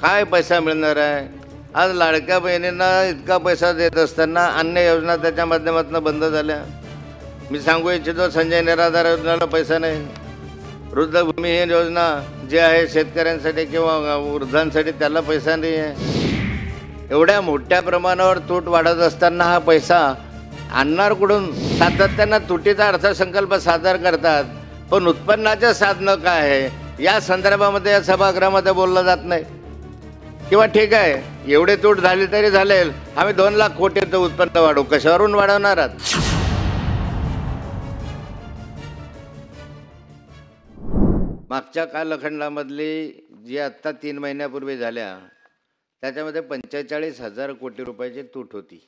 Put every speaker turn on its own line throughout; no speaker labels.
काय पैसा मिळणार आहे? आज लाडक्या बहिणींना इतका पैसा देत असताना अन्य योजना त्याच्या माध्यमातून बंद झाल्या. मी सांगू इच्छितो, संजय निराधार योजनेला पैसा नाही. वृद्ध भूमिहीन योजना जी आहे शेतकऱ्यांसाठी किंवा वृद्धांसाठी, त्याला पैसा नाही आहे. एवढ्या मोठ्या प्रमाणावर तूट वाढत असताना हा पैसा आणणार कुठून? सातत्यानं तुटीचा अर्थसंकल्प सादर करतात, पण उत्पन्नाचे साधनं काय आहे या संदर्भामध्ये या सभागृहामध्ये बोललं जात नाही. किंवा ठीक आहे, एवढे तूट झाली तरी झालेल, आम्ही 2 लाख कोटीचं उत्पन्न वाढवू. कशावरून वाढवणार आहात? मागच्या कालखंडामधली जी आत्ता 3 महिन्यापूर्वी झाल्या त्याच्यामध्ये 45,000 कोटी रुपयाची तूट होती.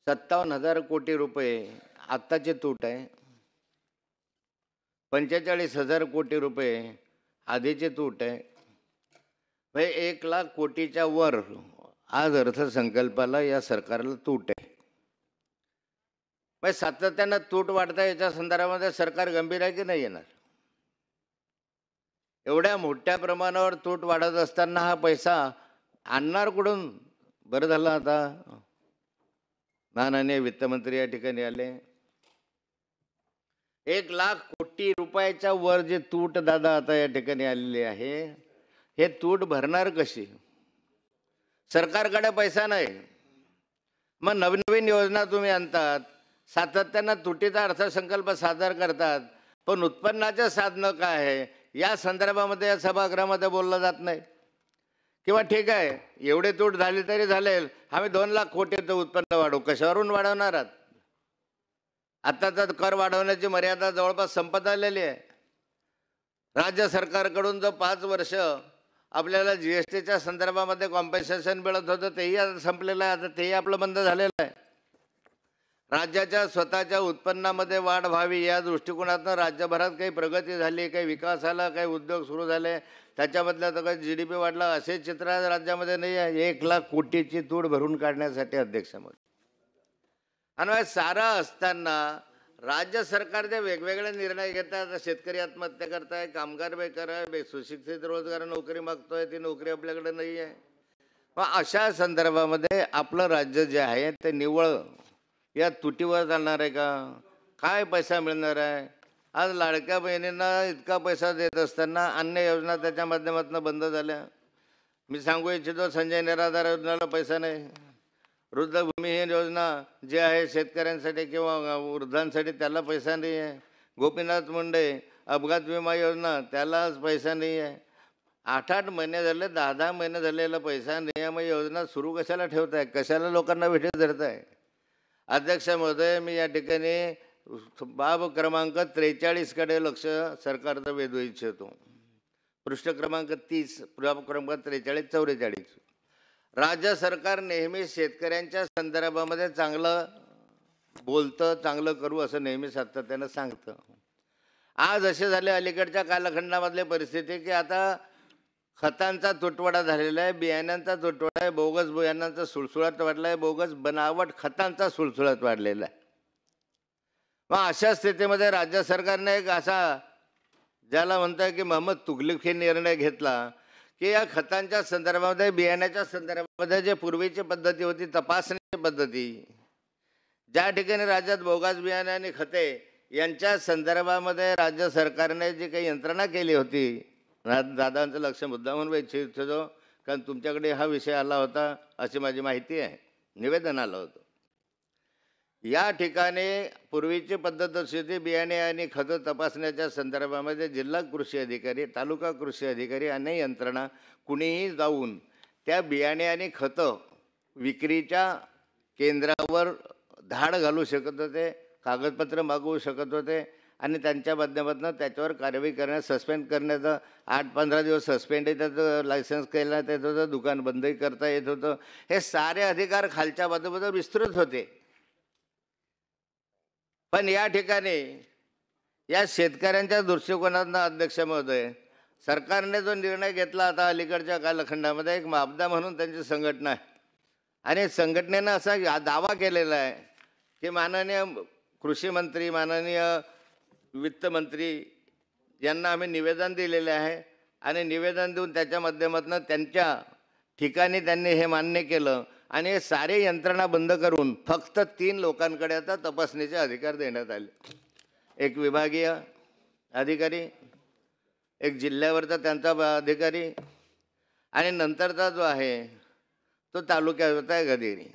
57,000 कोटी रुपये आत्ताची तूट आहे. 45,000 कोटी रुपये आधीची तूट आहे. म्हणजे 1 लाख कोटीच्या वर आज अर्थसंकल्पाला या सरकारला तूट आहे. म्हणजे सातत्यानं तूट वाढता, याच्या संदर्भामध्ये सरकार गंभीर आहे की नाही येणार? एवढ्या मोठ्या प्रमाणावर तूट वाढत असताना हा पैसा आणणार कुठून? बरं झालं आता माननीय वित्तमंत्री या ठिकाणी आले. 1 लाख कोटी रुपयाच्या वर जे तूट दादा आता या ठिकाणी आलेली आहे, हे तूट भरणार कशी? सरकारकडे पैसा नाही. मग नवनवीन योजना तुम्ही आणतात, सातत्यानं तुटीचा अर्थसंकल्प सादर करतात, पण उत्पन्नाचे साधनं काय आहे या संदर्भामध्ये या सभागृहामध्ये बोललं जात नाही. किंवा ठीक आहे, एवढे तूट झाली तरी झालेल, आम्ही 2 लाख कोटीचं उत्पन्न वाढवू. कशावरून वाढवणार आहात? आता तर कर वाढवण्याची मर्यादा जवळपास संपत आलेली आहे. राज्य सरकारकडून जो 5 वर्ष आपल्याला GSTच्या संदर्भामध्ये कॉम्पेन्सेशन मिळत होतं, तेही आता संपलेलं आहे. आता तेही आपलं बंद झालेलं आहे. राज्याच्या स्वतःच्या उत्पन्नामध्ये वाढ व्हावी या दृष्टिकोनातून राज्यभरात काही प्रगती झाली, काही विकास झाला, काही उद्योग सुरू झाले, त्याच्यामधल्या तर काही GDP वाढला, असे चित्र आज राज्यामध्ये नाही आहे. 1 लाख कोटीची तूट भरून काढण्यासाठी अध्यक्षामध्ये आणि सारा असताना राज्य सरकारचे वेगवेगळे निर्णय घेतात. शेतकरी आत्महत्या करताय, कामगार बेकार आहे, सुशिक्षित रोजगार नोकरी मागतोय, ती नोकरी आपल्याकडे नाही आहे. मग अशा संदर्भामध्ये आपलं राज्य जे आहे ते निव्वळ या तुटीवर चालणार आहे का? काय पैसा मिळणार आहे? आज लाडक्या बहिणींना इतका पैसा देत असताना अन्य योजना त्याच्या माध्यमातून बंद झाल्या. मी सांगू इच्छितो, संजय निराधार योजनेला पैसा नाही. वृद्ध भूमिहीन योजना जी आहे शेतकऱ्यांसाठी किंवा वृद्धांसाठी, त्याला पैसा नाही आहे. गोपीनाथ मुंडे अपघात विमा योजना, त्यालाच पैसा नाही आहे. 8-8 महिने झाले, 10-10 महिने झालेला पैसा नाही आहे. मग योजना सुरू कशाला ठेवताय? कशाला लोकांना भेटीत धरताय? अध्यक्ष महोदय, मी या ठिकाणी बाब क्रमांक 43 कडे लक्ष सरकारचं वेधू इच्छितो. पृष्ठ क्रमांक 30, बाब क्रमांक 43-44. राज्य सरकार नेहमी शेतकऱ्यांच्या संदर्भामध्ये चांगलं बोलतं, चांगलं करू असं नेहमी सातत्यानं सांगतं. आज असे झाले अलीकडच्या कालखंडामधली परिस्थिती की आता खतांचा तुटवडा झालेला आहे, बियाण्यांचा तुटवडा आहे, बोगस बियाण्यांचा सुळसुळाट वाढला आहे, बोगस बनावट खतांचा सुळसुळाट वाढलेला आहे. मग अशा स्थितीमध्ये राज्य सरकारने एक असा, ज्याला म्हणतात की मोहम्मद तुघलकी निर्णय घेतला की या खतांच्या संदर्भामध्ये, बियाण्याच्या संदर्भामध्ये जे पूर्वीची पद्धती होती, तपासणीची पद्धती, ज्या ठिकाणी राज्यात बोगस बियाणे आणि खते यांच्या संदर्भामध्ये राज्य सरकारने जी काही यंत्रणा केली होती, दादांचं लक्ष मुद्दा म्हणून इच्छितो, कारण तुमच्याकडे हा विषय आला होता अशी माझी माहिती आहे, निवेदन आलं होतं. या ठिकाणी पूर्वीची पद्धत अशी होती, बियाणे आणि खतं तपासण्याच्या संदर्भामध्ये जिल्हा कृषी अधिकारी, तालुका कृषी अधिकारी आणि यंत्रणा कुणीही जाऊन त्या बियाणे आणि खतं विक्रीच्या केंद्रावर धाड घालू शकत होते, कागदपत्र मागवू शकत होते आणि त्यांच्या माध्यमातून त्याच्यावर कारवाई करण्यास, सस्पेंड करण्याचं 8-15 दिवस सस्पेंडही त्याचं लायसन्स केलं येत होतं, दुकान बंदही करता येत होतं. हे सारे अधिकार खालच्या बाजूबद्दल विस्तृत होते. पण या ठिकाणी या शेतकऱ्यांच्या दृष्टिकोनातून अध्यक्ष महोदय, सरकारने जो निर्णय घेतला आता अलीकडच्या कालखंडामध्ये, एक मापदा म्हणून त्यांची संघटना आहे आणि संघटनेनं असा दावा केलेला आहे की माननीय कृषी मंत्री, माननीय वित्तमंत्री यांना आम्ही निवेदन दिलेले आहे आणि निवेदन देऊन त्याच्या माध्यमातून त्यांच्या ठिकाणी त्यांनी हे मान्य केलं आणि हे सारे यंत्रणा बंद करून फक्त 3 लोकांकडे आता तपासणीचे अधिकार देण्यात आले. एक विभागीय अधिकारी, एक जिल्ह्यावरचा त्यांचा अधिकारी आणि नंतरचा जो आहे तो तालुक्यावरचा एक अधिकारी.